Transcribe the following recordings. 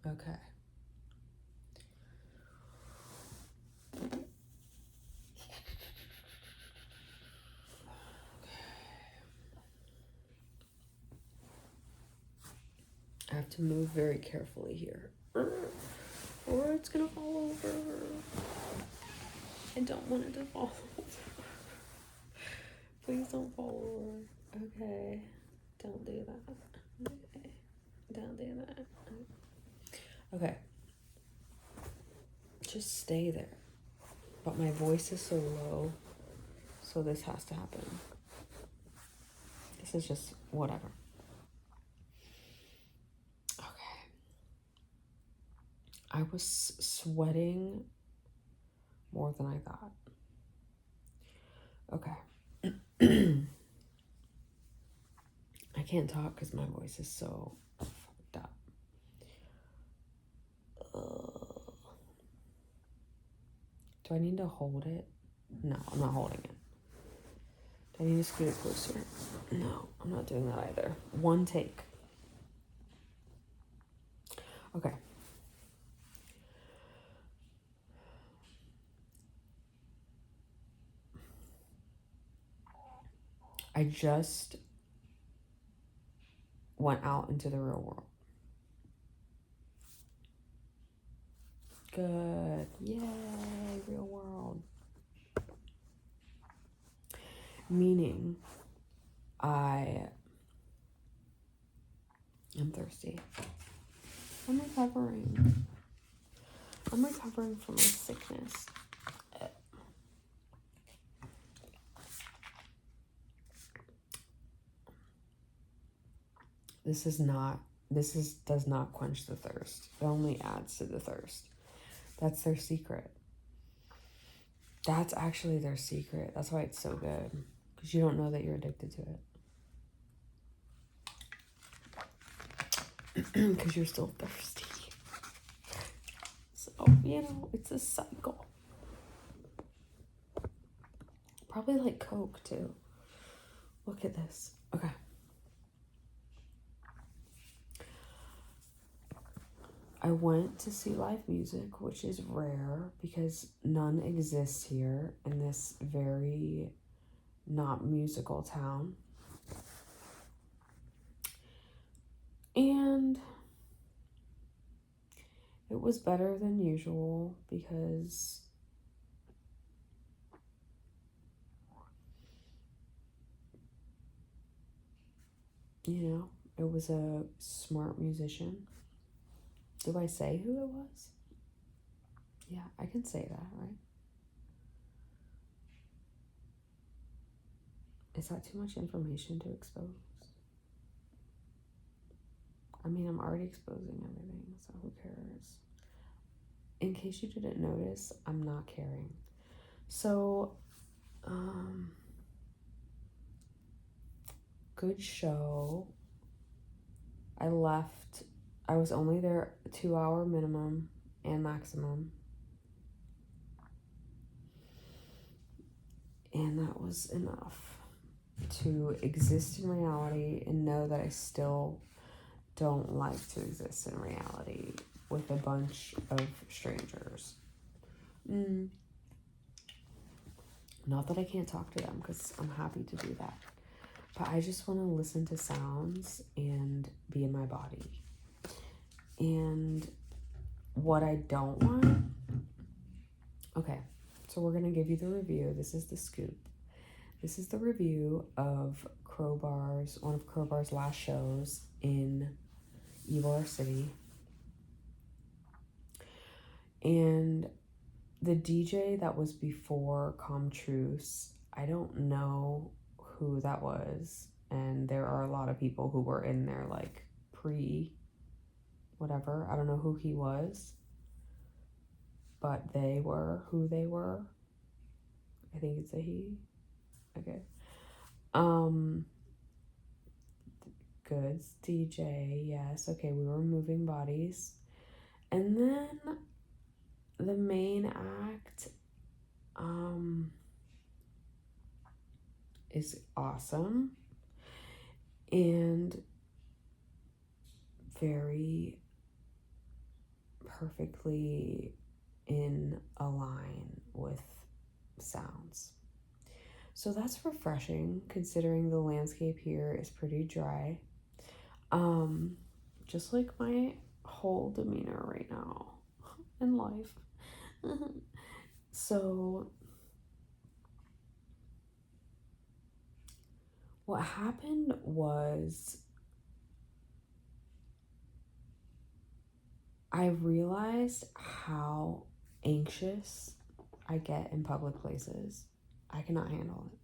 Okay. I have to move very carefully here, or it's gonna fall over. I don't want it to fall over. Please don't fall over. Okay. Don't do that. Okay. Don't do that. Okay. Just stay there. But my voice is so low, so this has to happen. This is just whatever. Okay. I was sweating more than I thought. Okay. I can't talk because my voice is so fucked up. Do I need to hold it? No, I'm not holding it. Do I need to scoot it closer? No, I'm not doing that either. One take. Okay. I just went out into the real world. Good. Yay, real world. Meaning, I am thirsty. I'm recovering. I'm recovering from my sickness. This does not quench the thirst. It only adds to the thirst. That's their secret. That's actually their secret. That's why it's so good. Because you don't know that you're addicted to it. Because you're still thirsty. So, it's a cycle. Probably like Coke, too. Look at this. Okay. I went to see live music, which is rare because none exists here in this very not musical town. And it was better than usual because it was a smart musician. Do I say who it was? Yeah, I can say that, right? Is that too much information to expose? I mean, I'm already exposing everything, so who cares? In case you didn't notice, I'm not caring. So, good show. I was only there 2 hour minimum and maximum. And that was enough to exist in reality and know that I still don't like to exist in reality with a bunch of strangers. Not that I can't talk to them, because I'm happy to do that. But I just want to listen to sounds and be in my body. And what I don't want... Okay, so we're going to give you the review. This is the scoop. This is the review of one of Crowbar's last shows in Ybor City. And the DJ that was before Comtruce, I don't know who that was. And there are a lot of people who were in there like whatever. I don't know who he was. But they were who they were. I think it's a he. Okay. Goods DJ, yes. Okay, we were moving bodies. And then the main act is awesome and very perfectly in a line with sounds. So that's refreshing considering the landscape here is pretty dry. Just like my whole demeanor right now in life. So what happened was I realized how anxious I get in public places. I cannot handle it.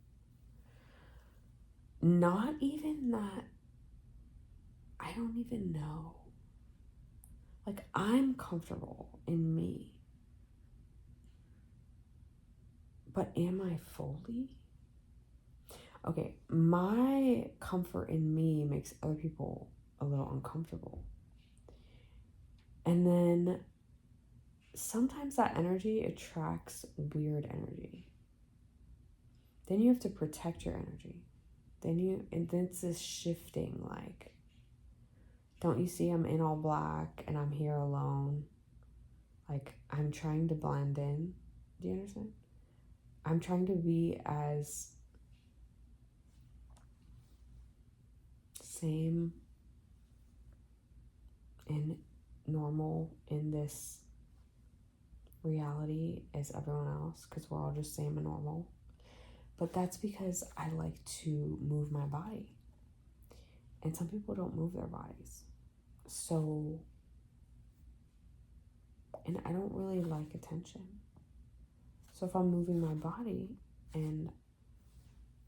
Not even that, I don't even know. Like, I'm comfortable in me. But am I fully? Okay, my comfort in me makes other people a little uncomfortable. And then sometimes that energy attracts weird energy. Then you have to protect your energy. And then it's this shifting, like, don't you see I'm in all black and I'm here alone? Like, I'm trying to blend in. Do you understand? I'm trying to be as same and normal in this reality as everyone else, because we're all just same and normal. But that's because I like to move my body. And some people don't move their bodies. So, and I don't really like attention. So if I'm moving my body, and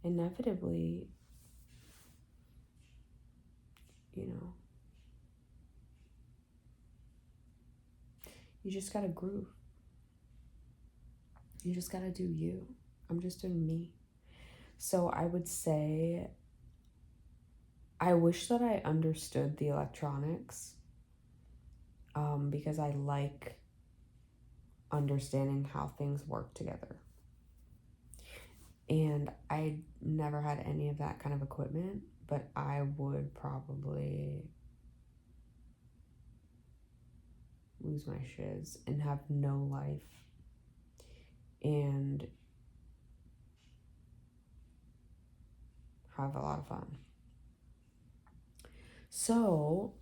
inevitably, you know, you just gotta groove. You just gotta do you. I'm just doing me. So I would say, I wish that I understood the electronics, because I like understanding how things work together. And I never had any of that kind of equipment, but I would probably lose my shiz and have no life and have a lot of fun. So,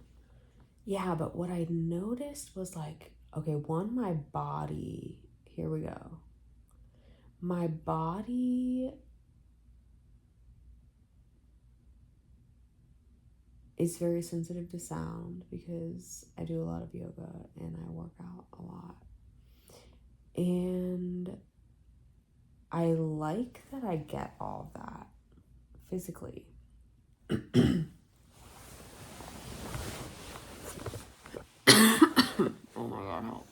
yeah, but what I noticed was like, okay, one, my body, here we go. My body is very sensitive to sound because I do a lot of yoga and I work out a lot. And I like that I get all of that physically. Oh my God, help.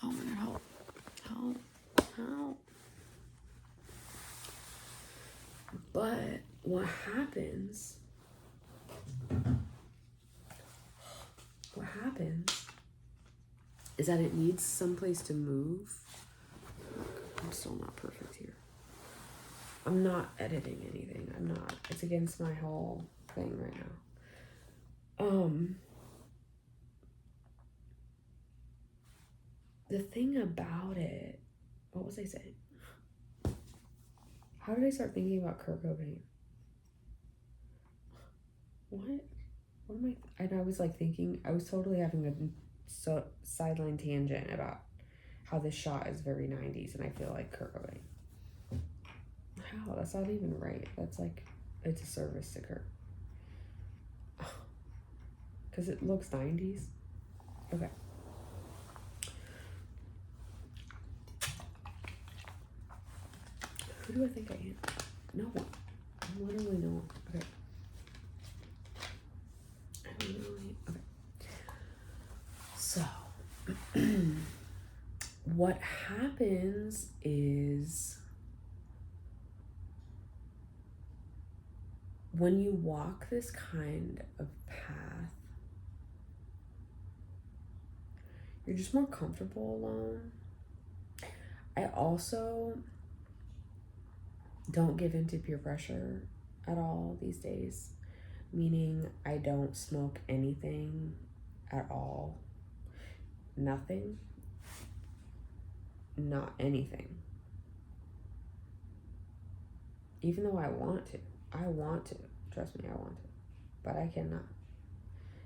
Oh my God, help. Help. But what happens is that it needs someplace to move. I'm still not perfect here. I'm not editing anything. I'm not. It's against my whole thing right now. The thing about it, what was I saying? How did I start thinking about Kurt Cobain? What am I? And I was like thinking, I was totally having a sideline tangent about how this shot is very 90s and I feel like Kurt Cobain. How? That's not even right. That's like a disservice to Kurt. Because it looks 90s. Okay. Who do I think I am? No one. I'm literally no one. Okay. Okay. So, what happens is when you walk this kind of path, you're just more comfortable alone. I also don't give into peer pressure at all these days, meaning I don't smoke anything at all. nothing, not anything. Even though I want to. Trust me, I want to. But I cannot.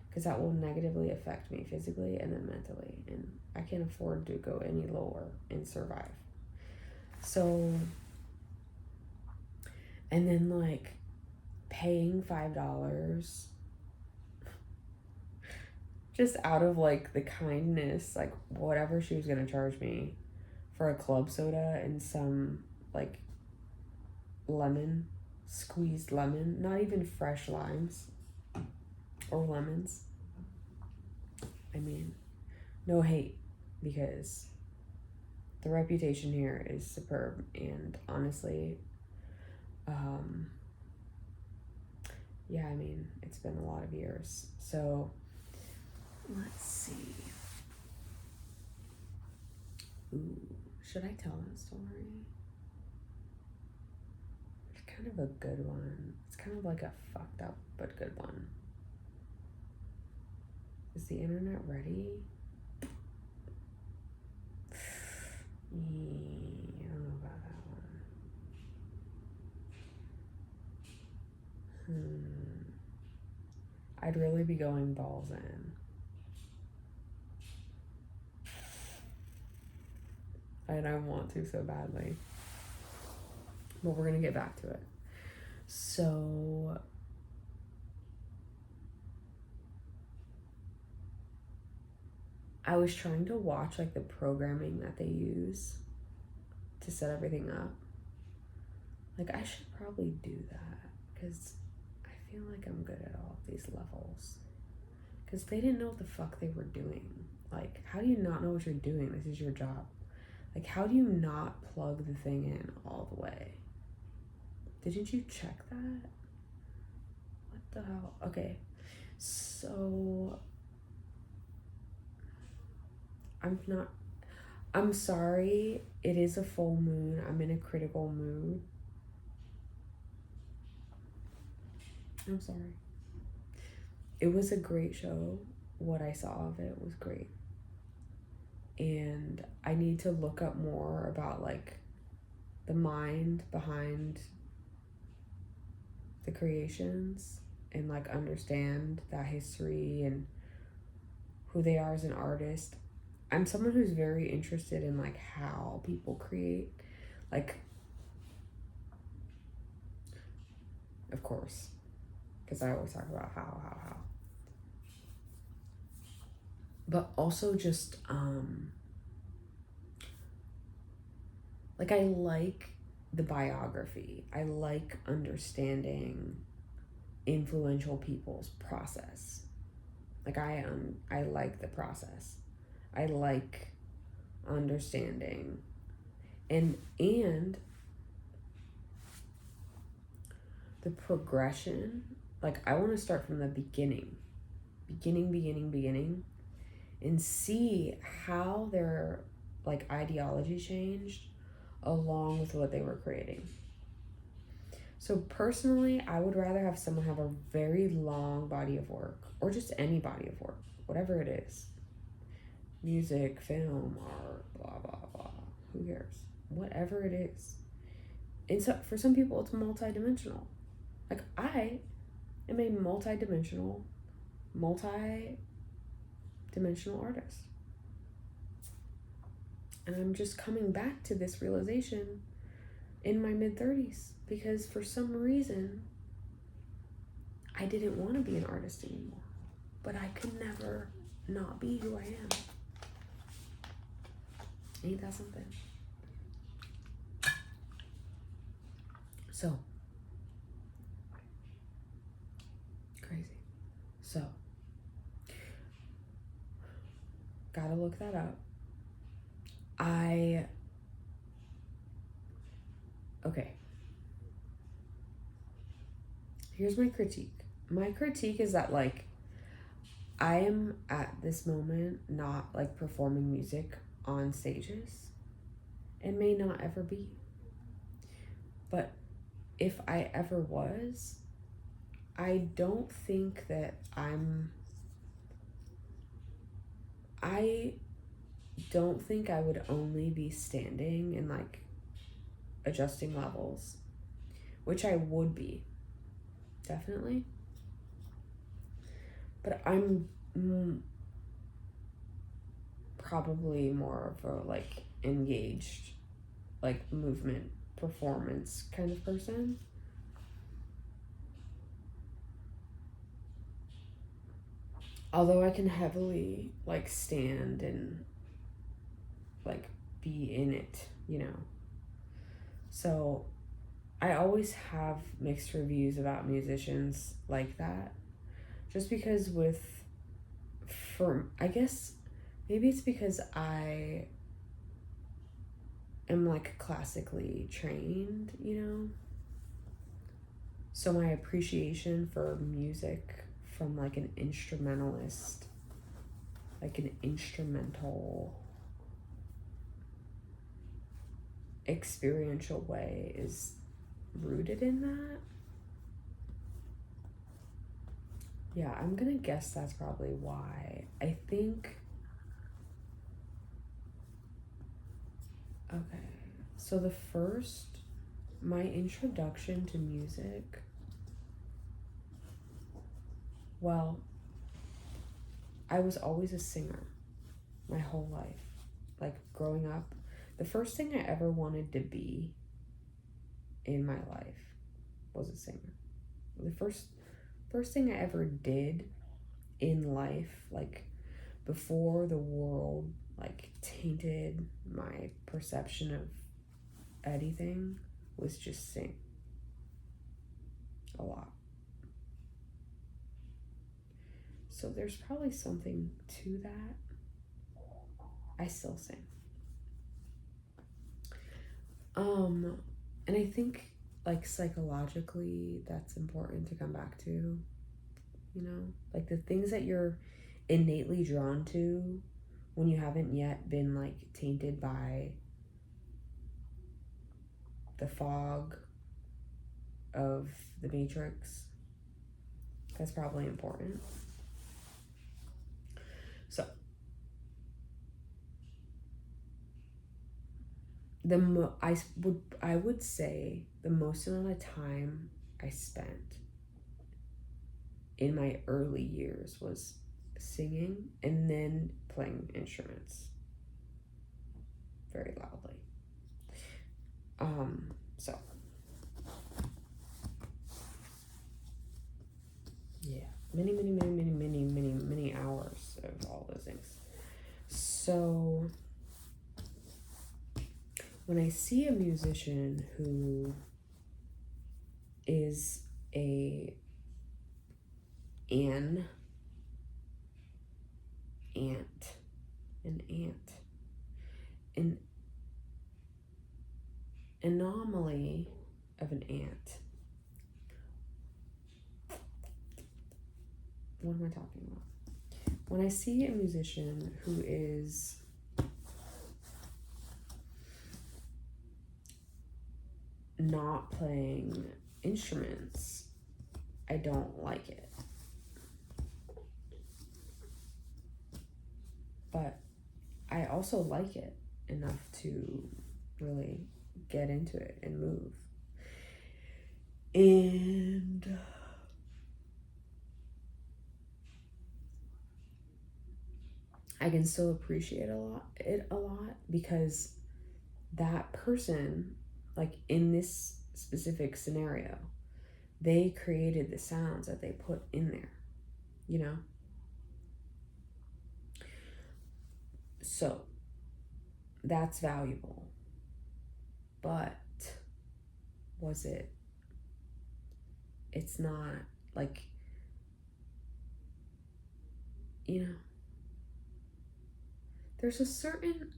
Because that will negatively affect me physically and then mentally. And I can't afford to go any lower and survive. So, and then like paying $5 just out of like the kindness, like whatever she was going to charge me for a club soda and some like squeezed lemon, not even fresh limes or lemons. I mean, no hate, because the reputation here is superb, and honestly, yeah, I mean, it's been a lot of years. So let's see. Ooh, should I tell that story? It's kind of a good one. It's kind of like a fucked up but good one. Is the internet ready? I don't know about that one. I'd really be going balls in. And I want to so badly. But we're going to get back to it. So I was trying to watch like the programming that they use to set everything up. Like I should probably do that, because I feel like I'm good at all of these levels. Because they didn't know what the fuck they were doing. Like, how do you not know what you're doing? This is your job. Like, how do you not plug the thing in all the way? Didn't you check that? What the hell? Okay, so I'm sorry, it is a full moon. I'm in a critical mood. I'm sorry. It was a great show. What I saw of it was great. And I need to look up more about like the mind behind the creations and like understand that history and who they are as an artist. I'm someone who's very interested in like how people create, like, of course, because I always talk about how. But also just, like, I like the biography. I like understanding influential people's process. Like, I like the process. I like understanding. And the progression, like, I want to start from the beginning, and see how their like ideology changed along with what they were creating. So personally, I would rather have someone have a very long body of work, or just any body of work, whatever it is, music, film, art, blah blah blah, who cares, whatever it is. And so for some people it's multi-dimensional. Like, I am a multi-dimensional artist. And I'm just coming back to this realization in my mid-30s, because for some reason I didn't want to be an artist anymore, but I could never not be who I am. Ain't that something? So crazy. So gotta look that up. Okay. Here's my critique. My critique is that, like, I am at this moment not like performing music on stages, and may not ever be. But if I ever was, I don't think that I don't think I would only be standing and like adjusting levels, which I would be, definitely. But I'm probably more of a like engaged, like movement performance kind of person. Although I can heavily like stand and like be in it, you know. So I always have mixed reviews about musicians like that. Just because I guess maybe it's because I am like classically trained, you know. So my appreciation for music from like an instrumentalist, like an instrumental experiential way is rooted in that. Yeah, I'm gonna guess that's probably why. I think. Okay, so my introduction to music, well, I was always a singer my whole life. Like growing up, the first thing I ever wanted to be in my life was a singer. The first thing I ever did in life, like before the world like tainted my perception of anything, was just sing a lot. So there's probably something to that. I still sing. And I think like psychologically that's important to come back to, you know, like the things that you're innately drawn to when you haven't yet been like tainted by the fog of the Matrix. That's probably important. So I would say the most amount of time I spent in my early years was singing and then playing instruments very loudly. So yeah, many hours of all those things. So when I see a musician who is an an anomaly of an ant. What am I talking about? When I see a musician who is not playing instruments, I don't like it. But I also like it enough to really get into it and move. And I can still appreciate it a lot because that person, like in this specific scenario, they created the sounds that they put in there, you know? So that's valuable. But it's not like, you know, there's a certain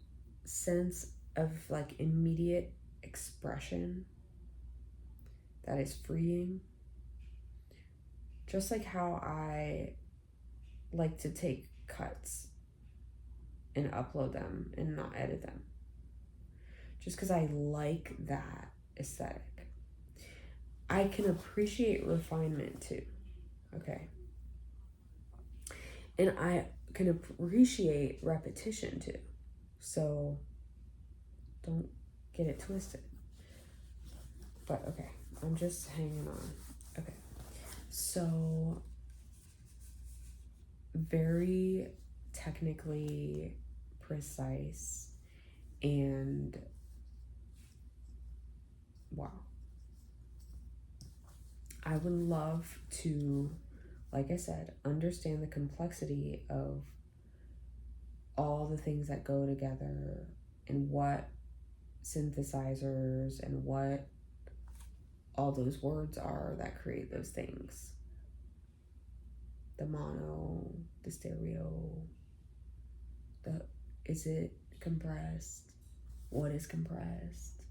sense of like immediate expression that is freeing. Just like how I like to take cuts and upload them and not edit them. Just because I like that aesthetic. I can appreciate refinement too, okay? And I can appreciate repetition too. So don't get it twisted. But okay, I'm just hanging on. Okay, so very technically precise, and wow. I would love to, like I said, understand the complexity of all the things that go together and what synthesizers and what all those words are that create those things. The mono, the stereo, is it compressed? What is compressed?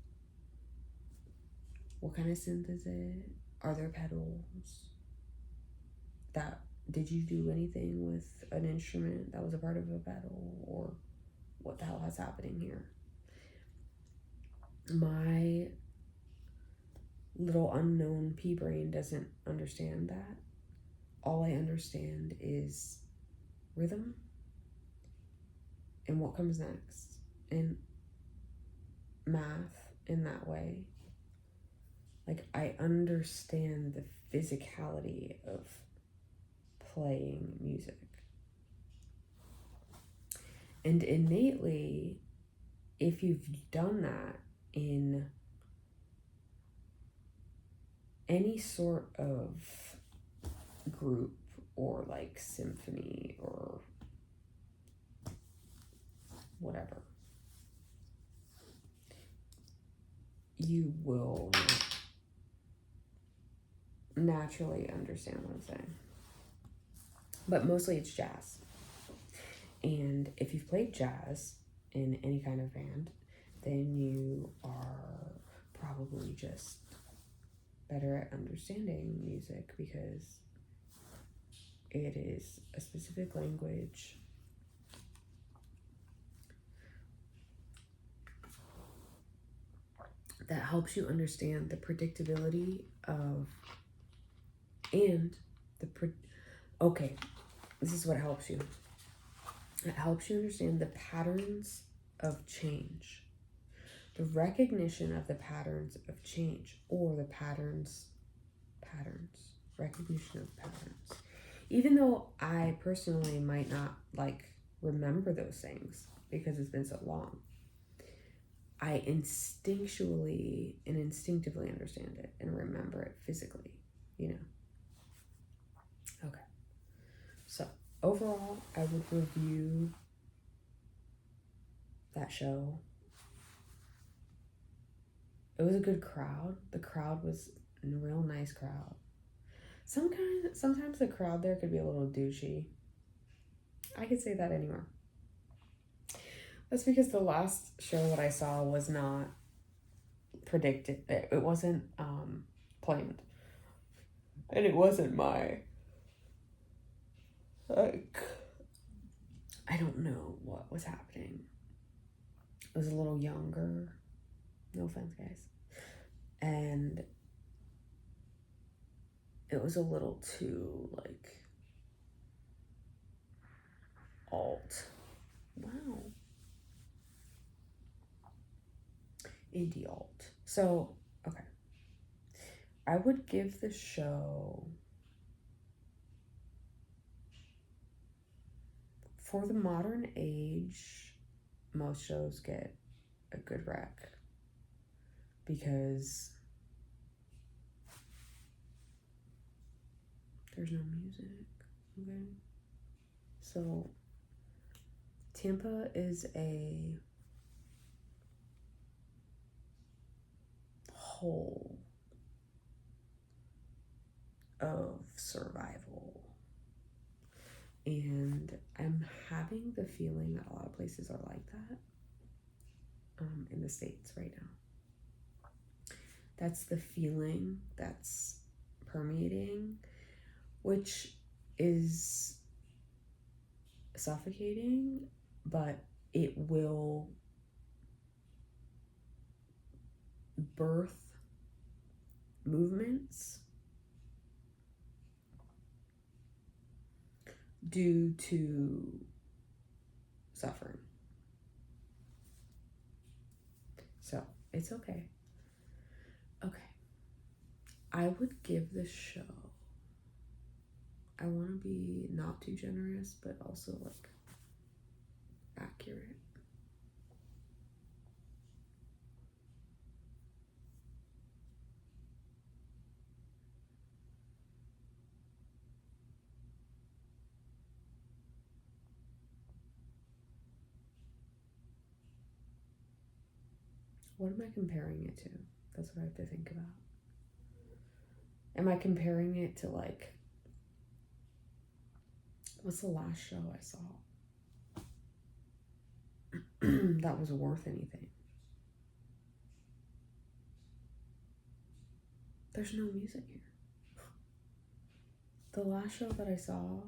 What kind of synth is it? Are there pedals? Did you do anything with an instrument that was a part of a pedal, or what the hell is happening here? My little unknown pea brain doesn't understand that. All I understand is rhythm and what comes next, and math in that way. Like, I understand the physicality of playing music. And innately, if you've done that in any sort of group or like symphony or whatever, you will naturally understand what I'm saying. But mostly it's jazz. And if you've played jazz in any kind of band, then you are probably just better at understanding music, because it is a specific language that helps you understand the predictability of, and okay, this is what helps you. It helps you understand the patterns of change, the recognition of the patterns of change, or the recognition of patterns. Even though I personally might not remember those things because it's been so long, I instinctually and instinctively understand it and remember it physically, Okay. So overall, I would review that show. It was a good crowd. The crowd was a real nice crowd. Sometimes the crowd there could be a little douchey. I could say that anymore. That's because the last show that I saw was not predicted. It wasn't planned. And it wasn't my, I don't know what was happening. It was a little younger. No offense, guys. And it was a little too, alt. Wow. Indie alt. So, okay. I would give the show, for the modern age, most shows get a good rec, because there's no music, okay? So Tampa is a whole of survival, and I'm having the feeling that a lot of places are like that in the States right now. That's the feeling that's permeating, which is suffocating, but it will birth movements due to suffering. So it's okay. Okay. I would give this show, I want to be not too generous, but also like accurate. What am I comparing it to? That's what I have to think about. Am I comparing it to like, what's the last show I saw that was worth anything? There's no music here. The last show that I saw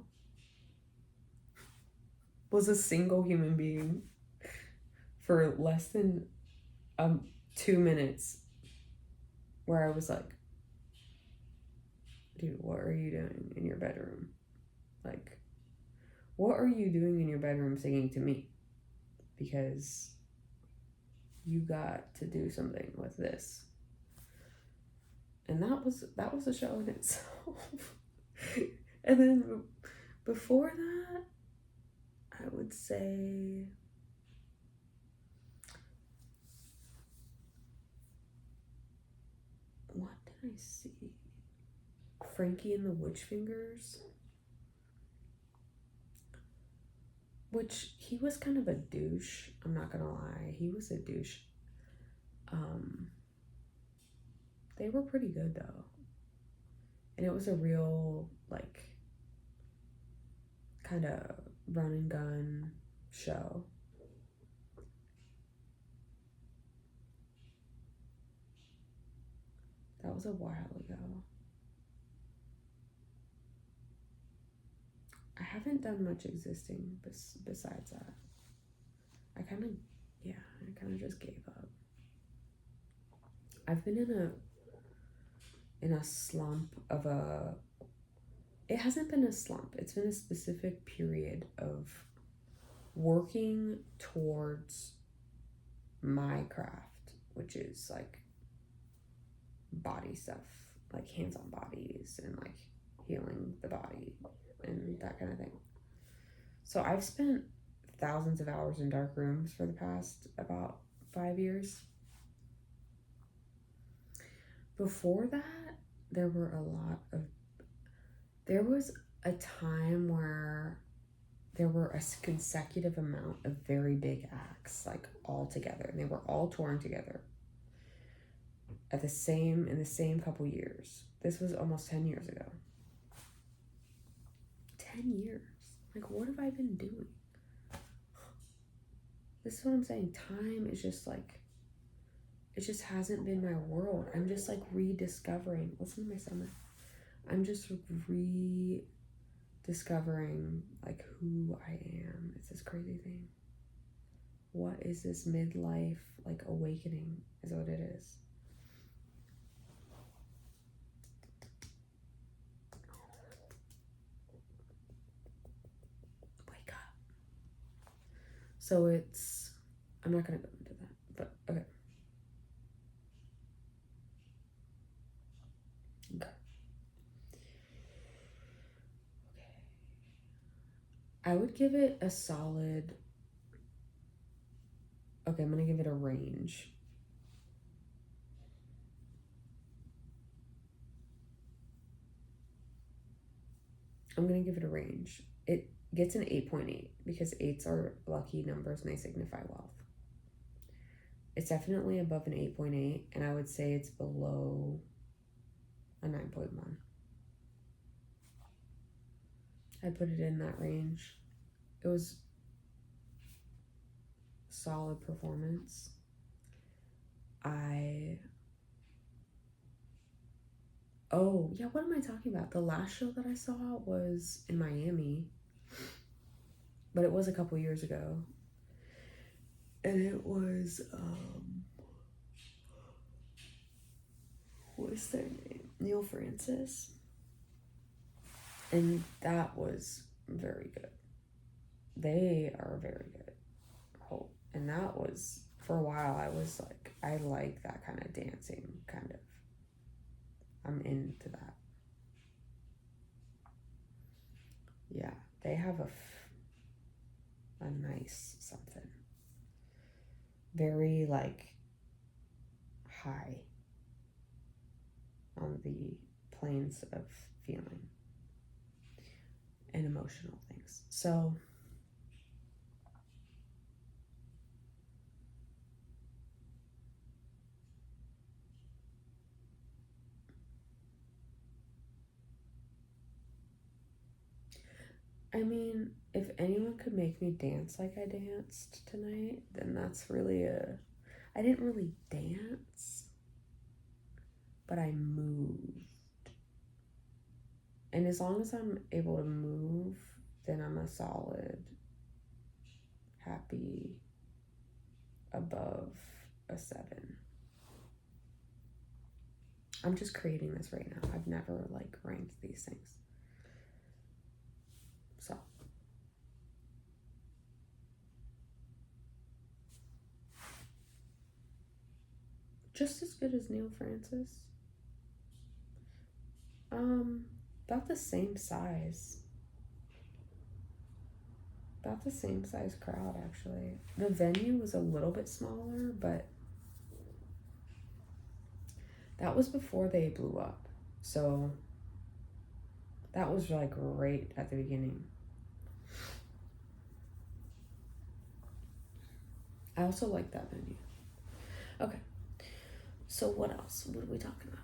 was a single human being for less than 2 minutes, where I was like, dude, what are you doing in your bedroom? Like, what are you doing in your bedroom singing to me? Because you got to do something with this. And that was a show in itself. And then before that, I would say, what did I see? Frankie and the Witch Fingers. Which, he was kind of a douche. I'm not gonna lie. He was a douche. They were pretty good though. And it was a real, like, kind of run and gun show. That was a while ago. I haven't done much existing besides that. I kind of just gave up. I've been in a slump of a, it hasn't been a slump. It's been a specific period of working towards my craft, which is like body stuff, like hands-on bodies and like healing the body and that kind of thing. So I've spent thousands of hours in dark rooms for the past about 5 years. Before that, there was a time where there were a consecutive amount of very big acts, like all together, and they were all touring together in the same couple years. This was almost 10 years ago. 10 years. Like, what have I been doing? This is what I'm saying. Time is just like, it just hasn't been my world. I'm just like rediscovering. Listen to my stomach. I'm just rediscovering like who I am. It's this crazy thing. What is this midlife like awakening is what it is. Wake up. So it's, I'm not going to go into that, but okay. I would give it a solid, okay, I'm going to give it a range. I'm going to give it a range. It gets an 8.8 because 8s are lucky numbers and they signify wealth. It's definitely above an 8.8, and I would say it's below a 9.1. I'd put it in that range. It was solid performance. What am I talking about? The last show that I saw was in Miami, but it was a couple years ago. And it was, what's their name? Neil Francis. And that was very good. They are very good. Oh, and that was for a while I was like, I like that kind of dancing, kind of. I'm into that. Yeah, they have a nice something. Very like high on the planes of feeling and emotional things. So I mean, if anyone could make me dance like I danced tonight, then that's really I didn't really dance, but I moved. And as long as I'm able to move, then I'm a solid, happy, above a 7. I'm just creating this right now. I've never like ranked these things. So. Just as good as Neil Francis. About the same size. About the same size crowd, actually. The venue was a little bit smaller, but that was before they blew up. So that was like right at the beginning. I also like that venue. Okay. So what else? What are we talking about?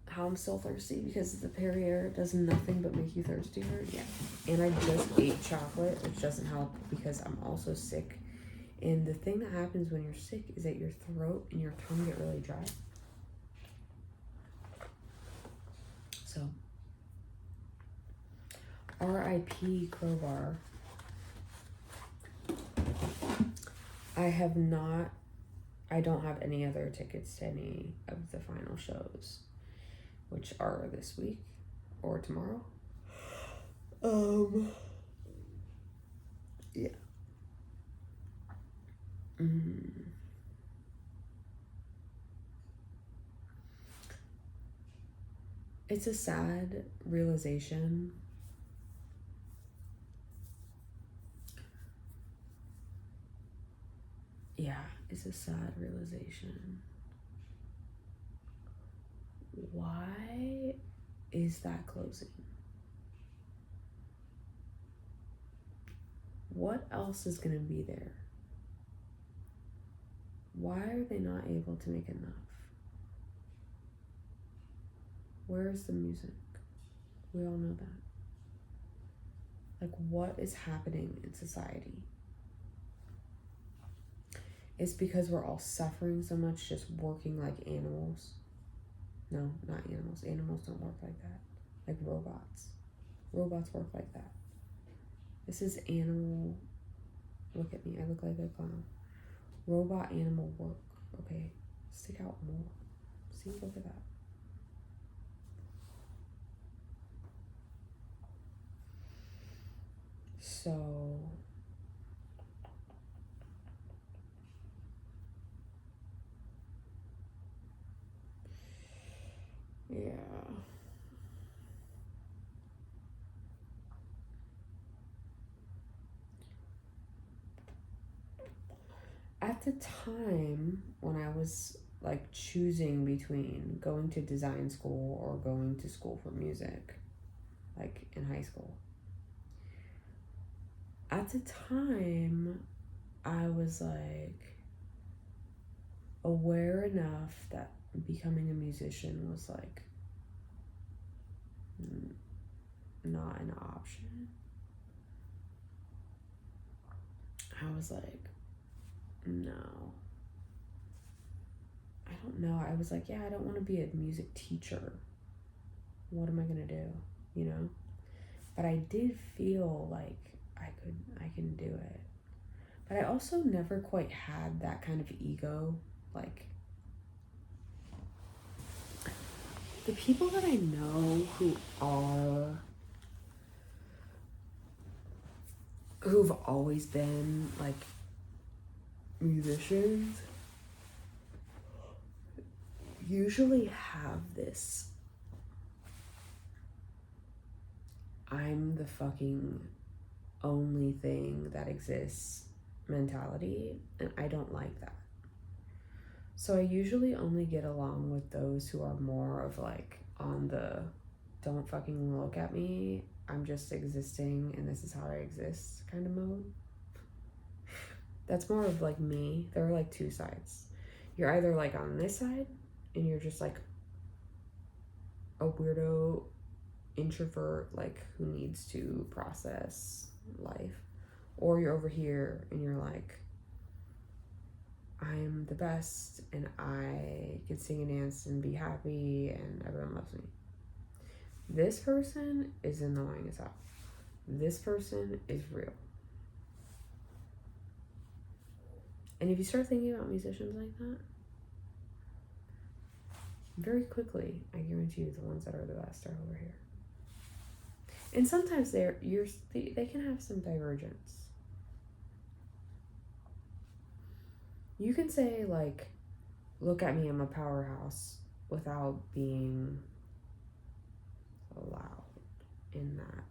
How I'm still thirsty because the Perrier does nothing but make you thirstier. Yeah. And I just ate chocolate, which doesn't help because I'm also sick. And the thing that happens when you're sick is that your throat and your tongue get really dry. So, R.I.P. Crowbar. I don't have any other tickets to any of the final shows, which are this week or tomorrow. Yeah. It's a sad realization. Yeah, it's a sad realization. Why is that closing? What else is going to be there? Why are they not able to make enough? Where is the music? We all know that. Like, what is happening in society? It's because we're all suffering so much, just working like animals. No, not animals. Animals don't work like that. Like robots. Robots work like that. This is animal. Look at me. I look like a clown. Robot animal work. Okay. Stick out more. See? Look at that. So. Yeah. At the time when I was like choosing between going to design school or going to school for music, like in high school, at the time I was like aware enough that becoming a musician was like not an option. I was like, no. I don't know. I was like, yeah, I don't want to be a music teacher. What am I gonna do? You know? But I did feel like I can do it. But I also never quite had that kind of ego. Like, the people that I know who've always been like musicians usually have this I'm the fucking only thing that exists mentality, and I don't like that. So I usually only get along with those who are more of like on the don't fucking look at me, I'm just existing and this is how I exist kind of mode. That's more of like me. There are like two sides. You're either like on this side and you're just like a weirdo introvert like who needs to process life, or you're over here and you're like, I'm the best and I can sing and dance and be happy and everyone loves me. This person is annoying as hell. This person is real. And if you start thinking about musicians like that, very quickly, I guarantee you the ones that are the best are over here. And sometimes they can have some divergence. You can say like, look at me, I'm a powerhouse, without being loud in that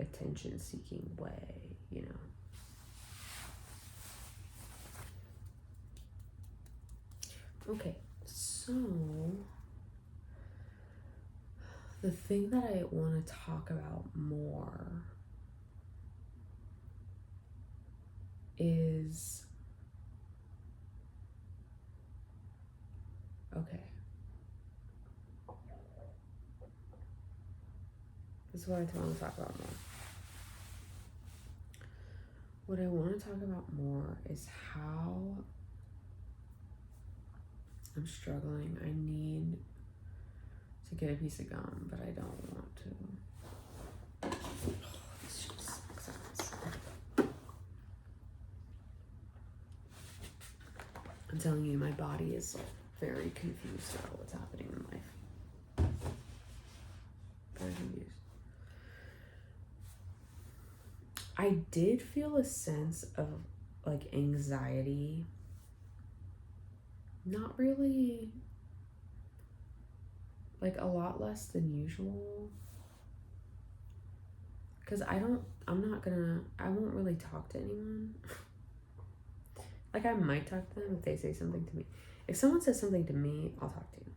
attention-seeking way, you know. Okay, so the thing that I want to talk about more is, okay, this is what I want to talk about more. What I want to talk about more is how I'm struggling. I need to get a piece of gum, but I don't want to. This shit sucks ass. I'm telling you, my body is like very confused about what's happening in life. Very confused. I did feel a sense of like anxiety. Not really, like a lot less than usual. Cause I won't really talk to anyone. Like I might talk to them if they say something to me. If someone says something to me, I'll talk to you.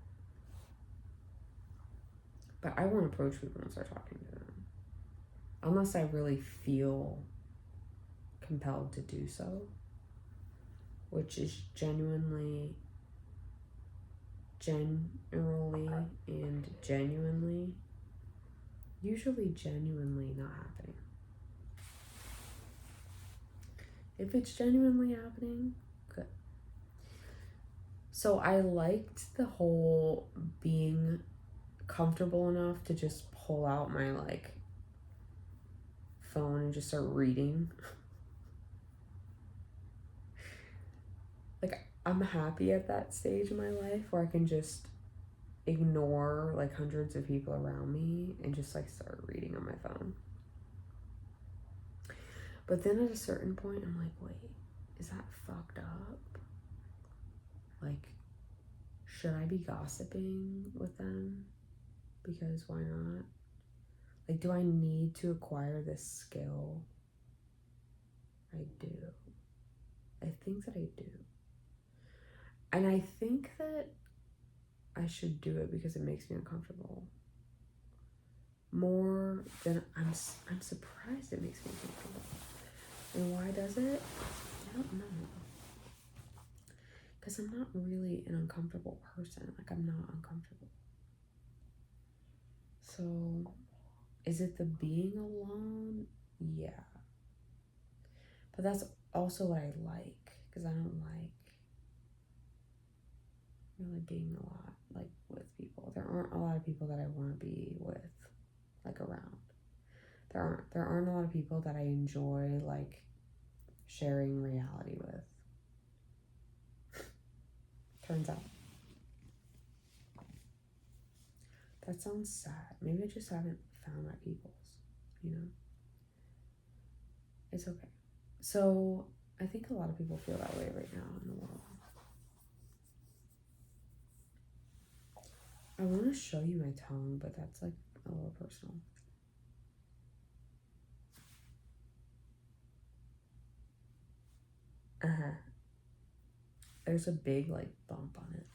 But I won't approach people and start talking to them. Unless I really feel compelled to do so. Which is generally and genuinely, usually genuinely not happening. If it's genuinely happening, good. So I liked the whole being comfortable enough to just pull out my like phone and just start reading. Like I'm happy at that stage in my life where I can just ignore like hundreds of people around me and just like start reading on my phone. But then at a certain point I'm like, wait, is that fucked up? Like, should I be gossiping with them? Because why not? Like, do I need to acquire this skill? I do. I think that I do. And I think that I should do it because it makes me uncomfortable. More than I'm surprised it makes me uncomfortable. And why does it? I don't know. Because I'm not really an uncomfortable person. Like, I'm not uncomfortable. So, is it the being alone? Yeah. But that's also what I like. Because I don't like really being a lot, like, with people. There aren't a lot of people that I want to be with, like, around. There aren't a lot of people that I enjoy, like, sharing reality with. Turns out. That sounds sad. Maybe I just haven't found my peoples, you know? It's okay. So, I think a lot of people feel that way right now in the world. I want to show you my tongue, but that's like a little personal. There's a big like bump on it.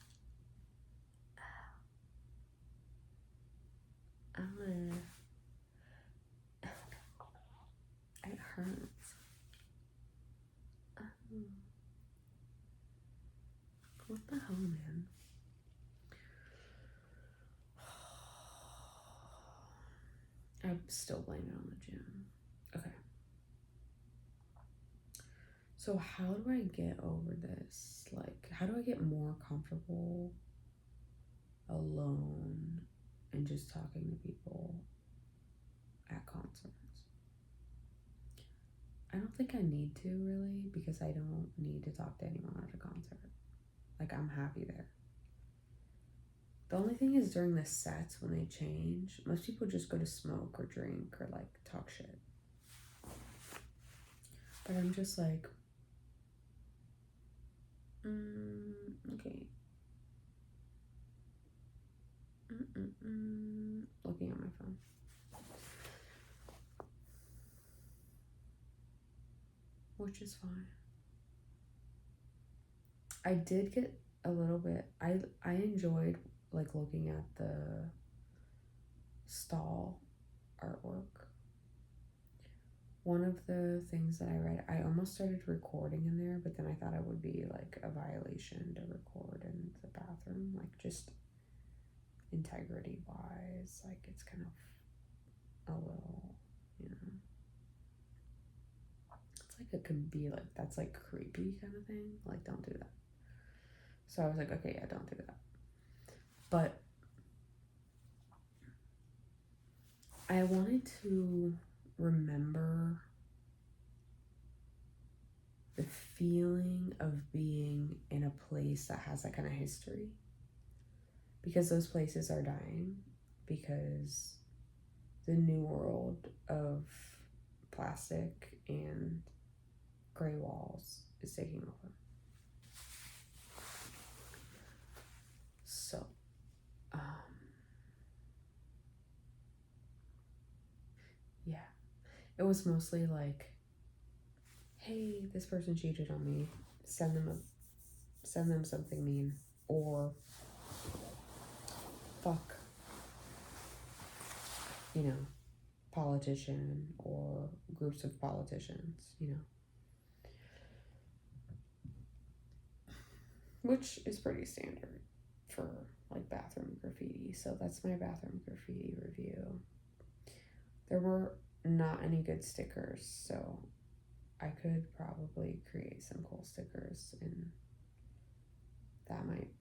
It hurts. What the hell, man? I'm still blaming it on the gym. Okay. So how do I get over this? Like, how do I get more comfortable alone and just talking to people at concerts? I don't think I need to really, because I don't need to talk to anyone at a concert. Like, I'm happy there. The only thing is during the sets when they change, most people just go to smoke or drink or like talk shit. But I'm just like, okay. Looking at my phone. Which is fine. I did get a little bit, I enjoyed like looking at the stall artwork. One of the things that I read, I almost started recording in there, but then I thought it would be like a violation to record in the bathroom, like just integrity wise, like it's kind of a little, you know, it's like it could be like, that's like creepy kind of thing, like don't do that. So I was like, okay, yeah, don't do that. But I wanted to remember the feeling of being in a place that has that kind of history, because those places are dying, because the new world of plastic and gray walls is taking over. So, yeah, it was mostly like, hey, this person cheated on me, send them something mean, or fuck, you know, politician or groups of politicians, you know, which is pretty standard for like bathroom graffiti. So that's my bathroom graffiti review. There were not any good stickers, so I could probably create some cool stickers, and that might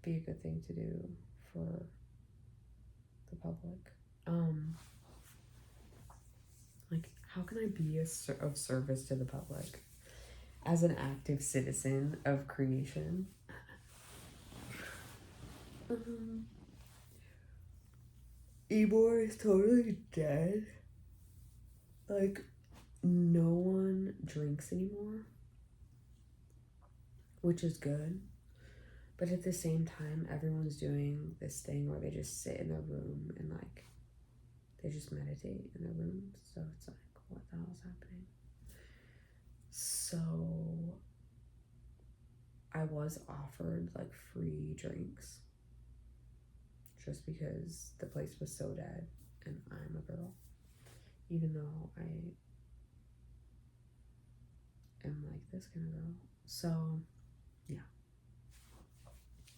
be a good thing to do for the public. Like, how can I be of service to the public as an active citizen of creation? Ebor is totally dead. Like, no one drinks anymore, which is good. But at the same time, everyone's doing this thing where they just sit in their room and like they just meditate in their rooms. So it's like, what the hell is happening? So I was offered like free drinks just because the place was so dead and I'm a girl, even though I am like this kind of girl. So yeah.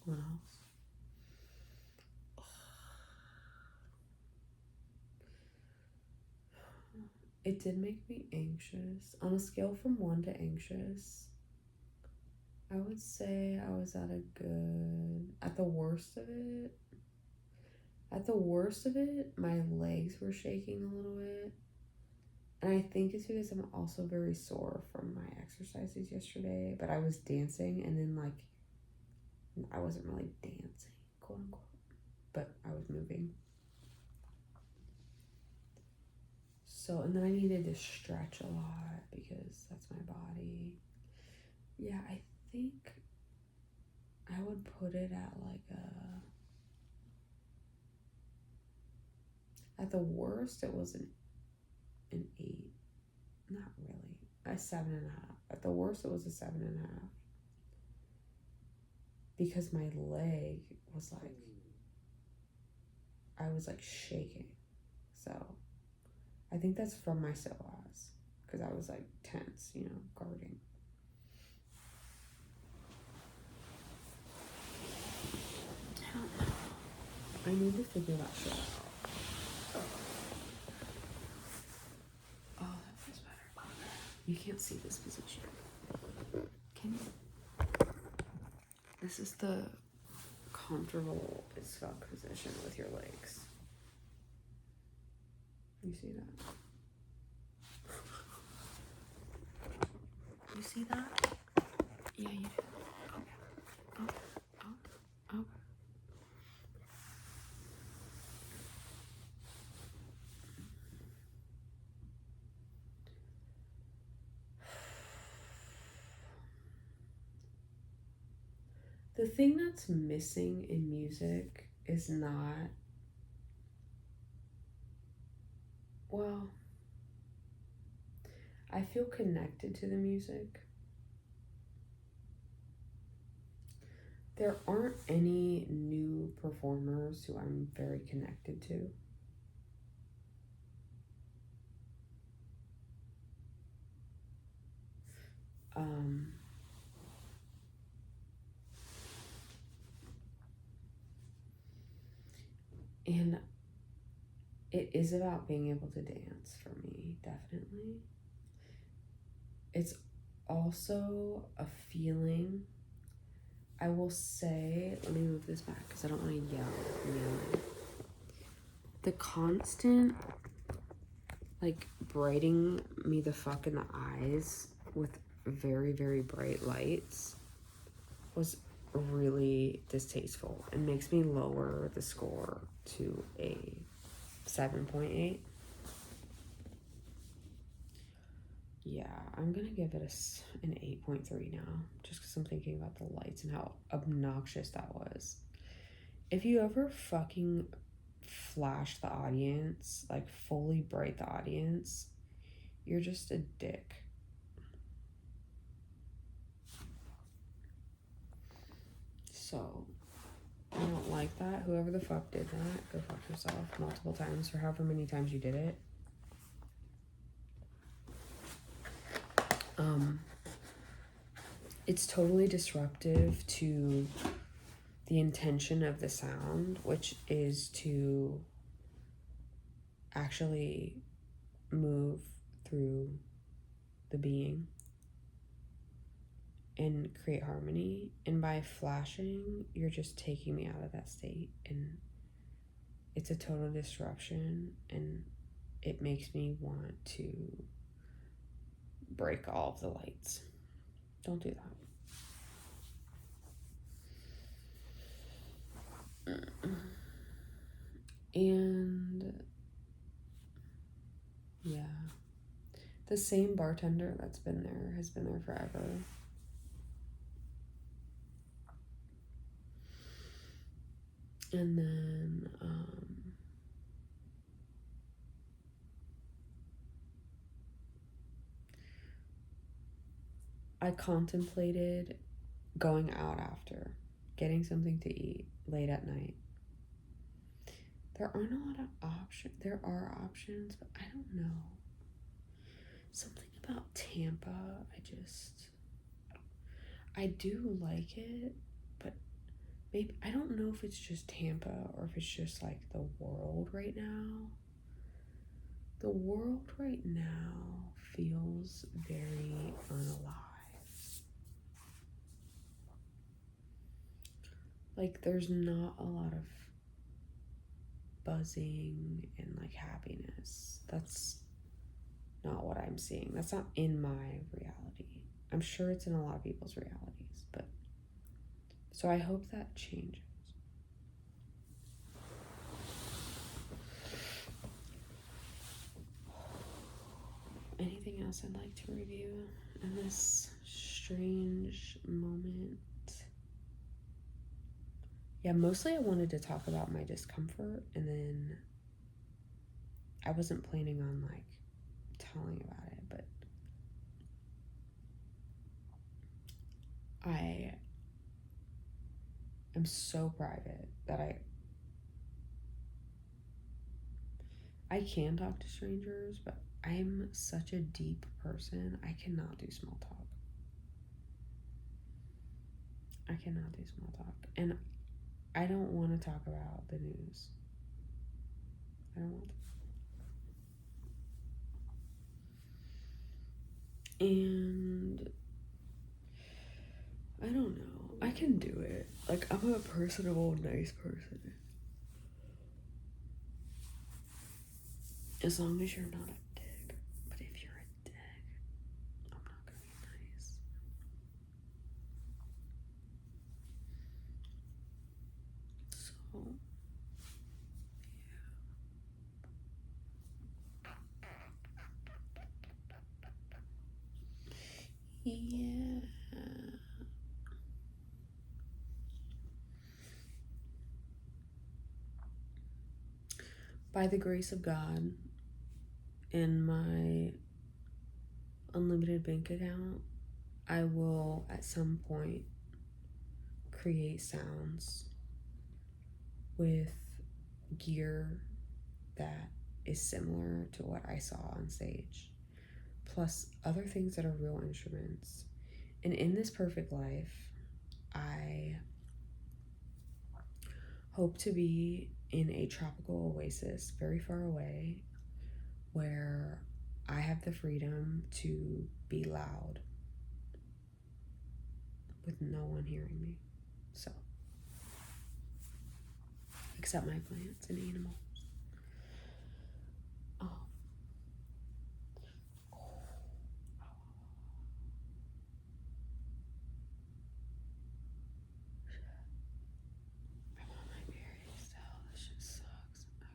What else? It did make me anxious. On a scale from 1 to anxious, I would say I was at a good, at the worst of it, my legs were shaking a little bit. And I think it's because I'm also very sore from my exercises yesterday, but I was dancing and then like, I wasn't really dancing, quote unquote, but I was moving. So, and then I needed to stretch a lot because that's my body. Yeah, I think I would put it at like at the worst it was an 8. Not really. A 7.5. At the worst it was a 7.5. Because my leg was like, I was like shaking. So I think that's from my psoas, because I was like tense, guarding. I don't know. I need to figure that shit out. Oh, that feels better. You can't see this position. Can you? This is the comfortable as fuck position with your legs. You see that? You see that? Yeah, you do. Okay. Okay. The thing that's missing in music is not, well, I feel connected to the music. There aren't any new performers who I'm very connected to. And it is about being able to dance for me, definitely. It's also a feeling. I will say, let me move this back because I don't want to yell. The constant, like, brighting me the fuck in the eyes with very, very bright lights was really distasteful and makes me lower the score to a 7.8. Yeah, I'm gonna give it an 8.3 now, just because I'm thinking about the lights and how obnoxious that was. If you ever fucking flash the audience, like fully bright the audience, you're just a dick. So, I don't like that. Whoever the fuck did that, go fuck yourself multiple times for however many times you did it. It's totally disruptive to the intention of the sound, which is to actually move through the being and create harmony. And by flashing, you're just taking me out of that state, and it's a total disruption, and it makes me want to break all of the lights. Don't do that. And yeah, the same bartender that's been there has been there forever. And then I contemplated going out after, getting something to eat late at night. There aren't a lot of options. There are options, but I don't know. Something about Tampa, I do like it, but maybe, I don't know if it's just Tampa or if it's just like the world right now. The world right now feels very unalive. Like there's not a lot of buzzing and like happiness. That's not what I'm seeing. That's not in my reality. I'm sure it's in a lot of people's realities, but so I hope that changes. else I'd like to review in this strange moment. Yeah, mostly I wanted to talk about my discomfort, and then I wasn't planning on like telling about it, but I am so private that I can talk to strangers, but I'm such a deep person. I cannot do small talk. I cannot do small talk. And I don't want to talk about the news. I don't want to. And I don't know. I can do it. Like, I'm a personable, nice person. As long as you're not a dick. But if you're a dick, I'm not gonna be nice. So, yeah. By the grace of God and my unlimited bank account, I will at some point create sounds with gear that is similar to what I saw on stage, plus other things that are real instruments. And in this perfect life, I hope to be in a tropical oasis very far away where I have the freedom to be loud with no one hearing me. So, except my plants and animals. I'm on my period still. This shit sucks. Okay.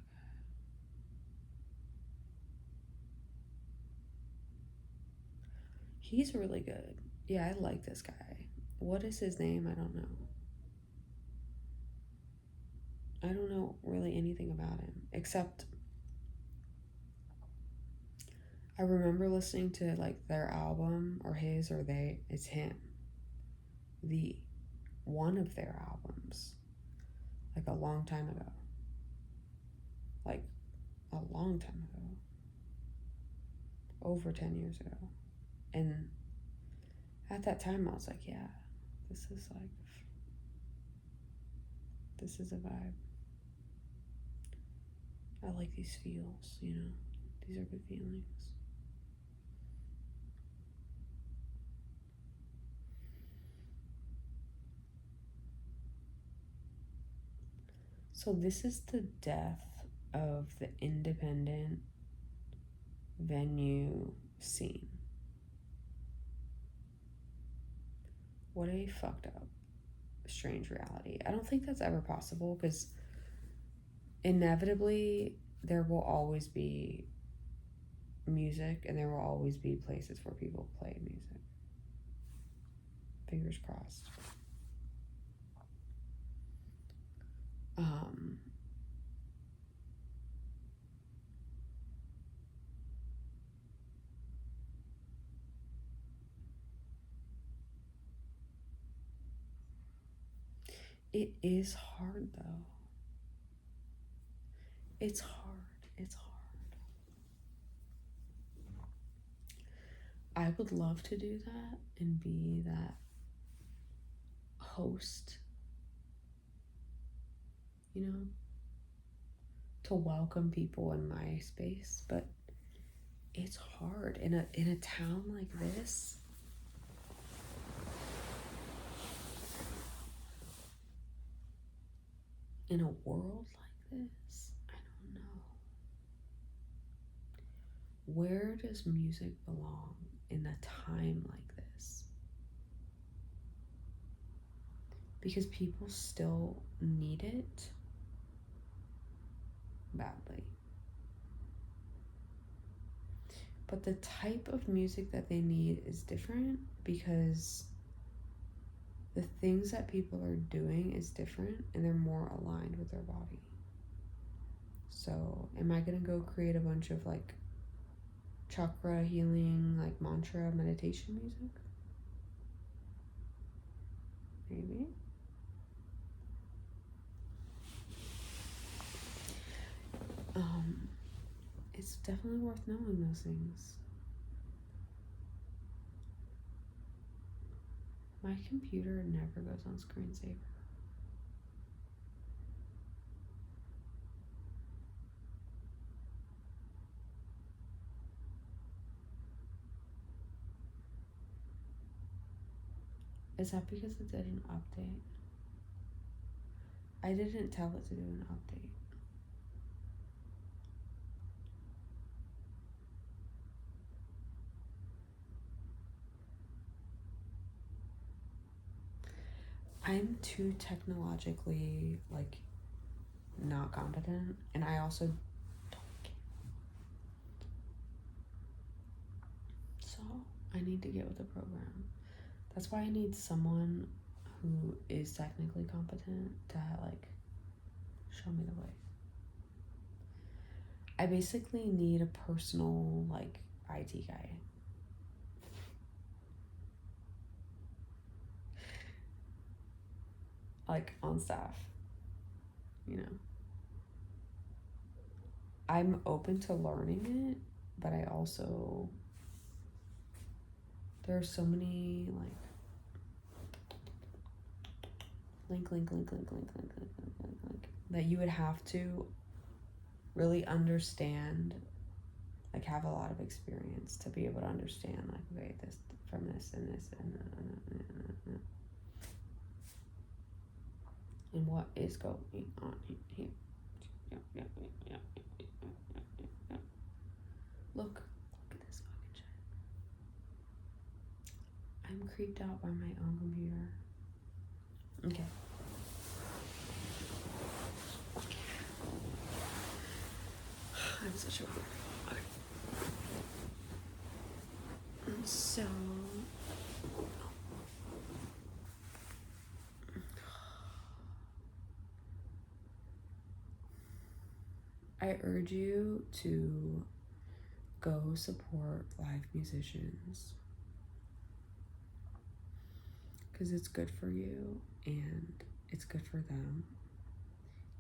He's really good. Yeah, I like this guy. What is his name? I don't know. I don't know really anything about him, except I remember listening to like their album or his or they, it's him. The one of their albums, like a long time ago. Like a long time ago. Over 10 years ago. And at that time I was like, yeah, this is a vibe. I like these feels, you know. These are good feelings. So this is the death of the independent venue scene. What a fucked up, strange reality. I don't think that's ever possible because inevitably there will always be music and there will always be places where people play music. Fingers crossed. It is hard though. It's hard. It's hard. I would love to do that and be that host, you know, to welcome people in my space, but it's hard in a town like this. In a world like this, I don't know. Where does music belong in a time like this? Because people still need it badly. But the type of music that they need is different because the things that people are doing is different and they're more aligned with their body. So, am I going to go create a bunch of like chakra healing, like mantra meditation music? Maybe. It's definitely worth knowing those things. My computer never goes on screensaver. Is that because it did an update? I didn't tell it to do an update. I'm too technologically, like, not competent, and I also don't care. So, I need to get with the program. That's why I need someone who is technically competent to, like, show me the way. I basically need a personal, like, IT guy. Like, on staff, you know. I'm open to learning it, but I also, there are so many, like, link, that you would have to really understand, like, have a lot of experience to be able to understand, like, okay, this from this and this and what is going on here. Look at this fucking shit. I'm creeped out by my own computer. Okay. I'm such a weirdo. Okay. So, I urge you to go support live musicians because it's good for you and it's good for them.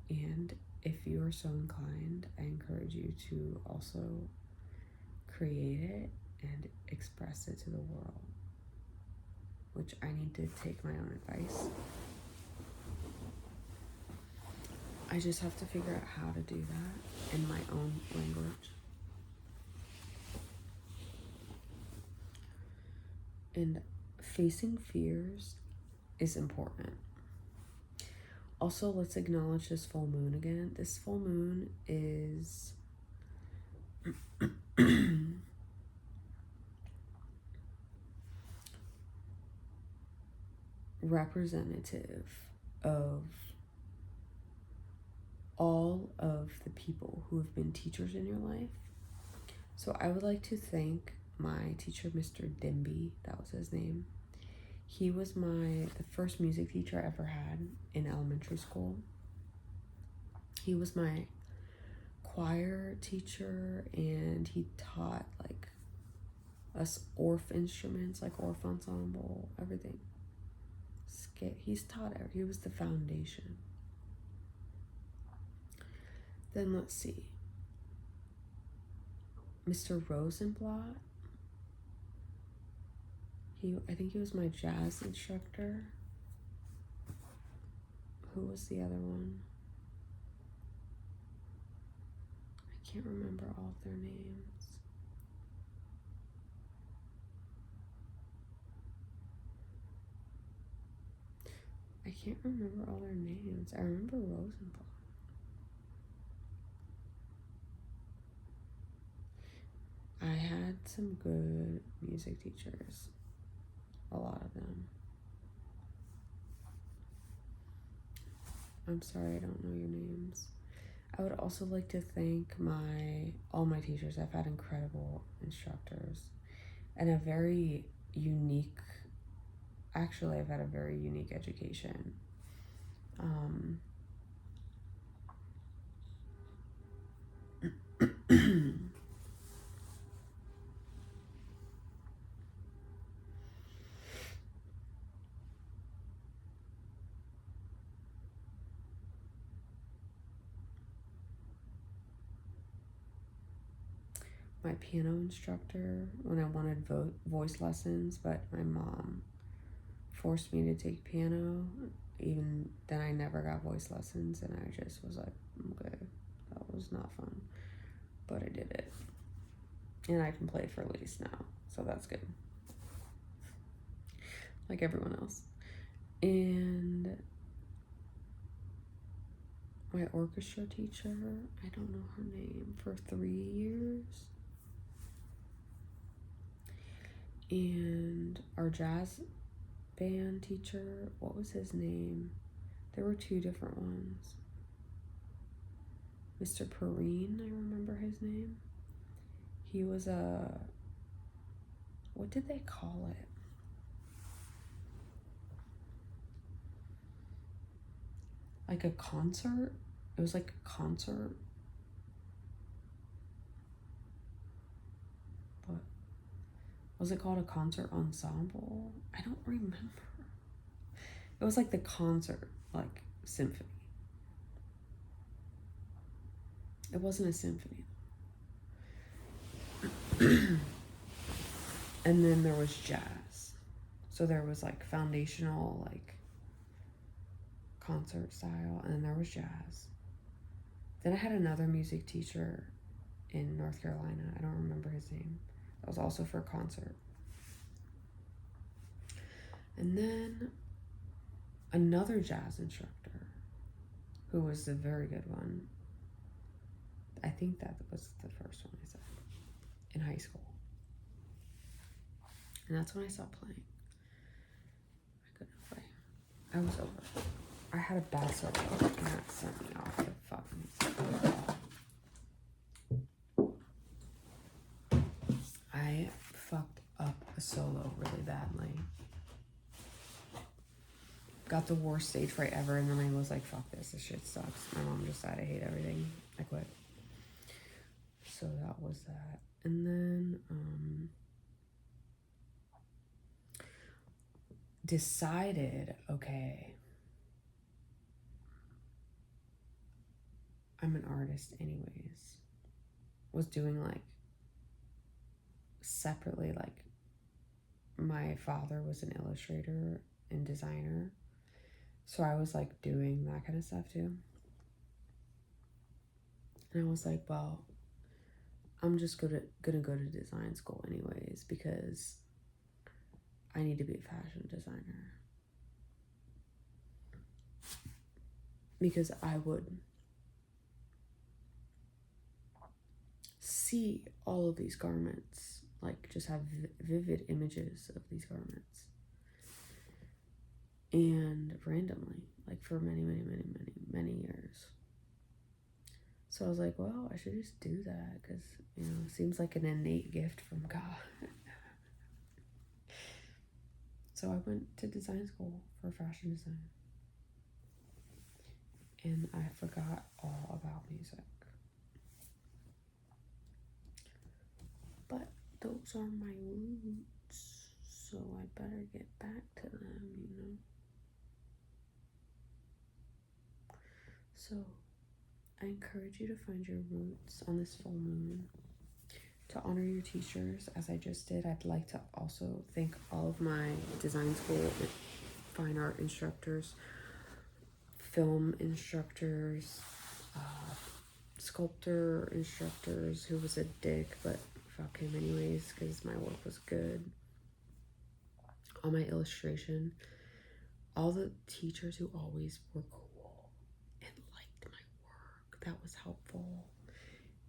And if you are so inclined, I encourage you to also create it and express it to the world, which I need to take my own advice. I just have to figure out how to do that in my own language. And facing fears is important. Also, let's acknowledge this full moon again. This full moon is representative of all of the people who have been teachers in your life. So I would like to thank my teacher, Mr. Dimby, that was his name. He was the first music teacher I ever had in elementary school. He was my choir teacher, and he taught like us Orff instruments, like Orff ensemble, everything. He was the foundation. Then let's see. Mr. Rosenblatt. I think he was my jazz instructor. Who was the other one? I can't remember all of their names. I can't remember all their names. I remember Rosenblatt. I had some good music teachers. A lot of them. I'm sorry I don't know your names. I would also like to thank all my teachers. I've had incredible instructors and a very unique, actually I've had a very unique education. My piano instructor when I wanted voice lessons, but my mom forced me to take piano. Even then, I never got voice lessons, and I just was like, okay, that was not fun, but I did it, and I can play for Elise now, so that's good. Like everyone else. And my orchestra teacher, I don't know her name, for 3 years. And our jazz band teacher, what was his name? There were 2 different ones. Mr. Perrine, I remember his name. He was what did they call it? Like a concert? It was like a concert. But was it called a concert ensemble? I don't remember. It was like the concert, like symphony. It wasn't a symphony. And then there was jazz. So there was like foundational, like concert style, and then there was jazz. Then I had another music teacher in North Carolina. I don't remember his name. That was also for a concert. And then another jazz instructor who was a very good one. I think that was the first one I said in high school. And that's when I stopped playing. I couldn't play. I was over. I had a bad solo and that sent me off the fucking. I fucked up a solo really badly. Got the worst stage fright ever, and then I was like, fuck this shit sucks. My mom just said I hate everything. I quit. So that was that. And then decided, okay, I'm an artist anyways. Was doing like separately, like my father was an illustrator and designer, so I was like doing that kind of stuff too. And I was like, well, I'm just gonna go to design school anyways because I need to be a fashion designer. Because I would see all of these garments, like just have vivid images of these garments. And randomly, like for many years. So I was like, well, I should just do that because, you know, it seems like an innate gift from God. So I went to design school for fashion design. And I forgot all about music. But those are my roots, so I better get back to them, you know? So I encourage you to find your roots on this full moon. To honor your teachers, as I just did, I'd like to also thank all of my design school fine art instructors, film instructors, sculptor instructors who was a dick, but fuck him anyways because my work was good. All my illustration, all the teachers who always were cool and liked my work, that was helpful,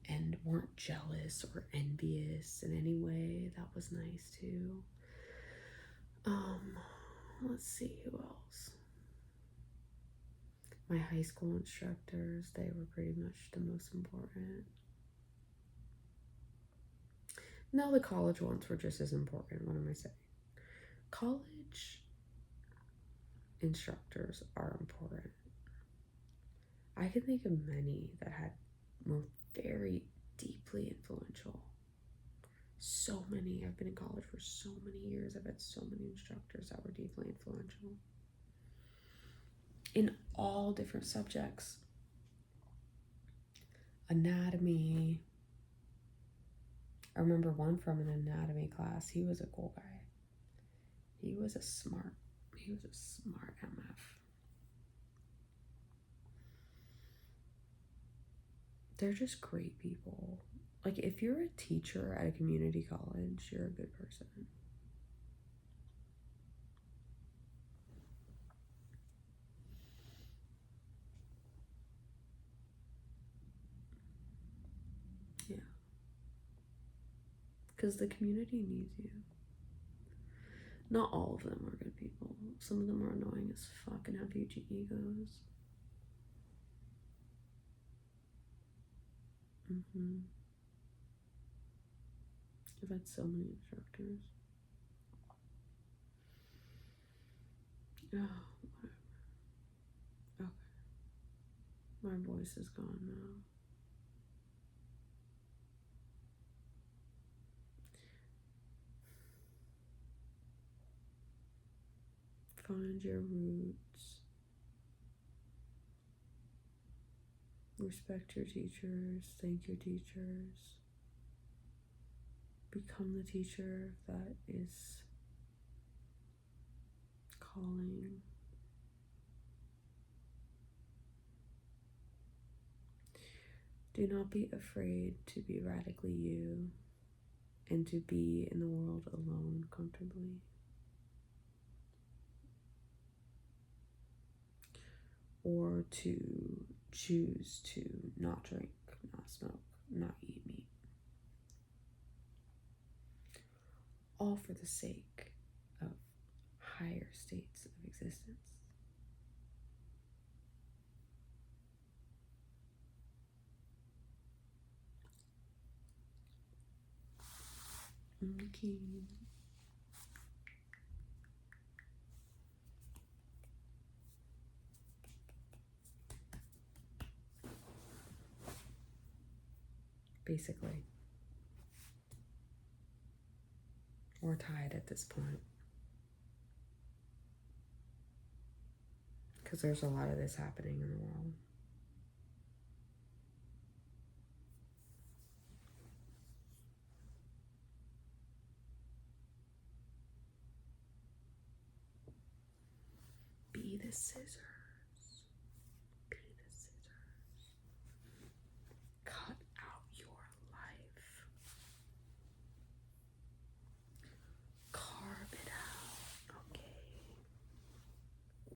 and weren't jealous or envious in any way, that was nice too. Let's see who else. My high school instructors, they were pretty much the most important. No, the college ones were just as important. What am I saying? College instructors are important. I can think of many that were very deeply influential. So many. I've been in college for so many years. I've had so many instructors that were deeply influential in all different subjects. Anatomy. I remember one from an anatomy class. He was a cool guy. He was a smart MF. They're just great people. Like, if you're a teacher at a community college, you're a good person. Yeah. Because the community needs you. Not all of them are good people. Some of them are annoying as fuck and have huge egos. I've had so many instructors. Oh, whatever. Okay. My voice is gone now. Find your roots. Respect your teachers. Thank your teachers. Become the teacher that is calling. Do not be afraid to be radically you and to be in the world alone comfortably. Or to choose to not drink, not smoke, not eat meat. All for the sake of higher states of existence. Okay. Basically. We're tied at this point. Because there's a lot of this happening in the world. Be the scissor.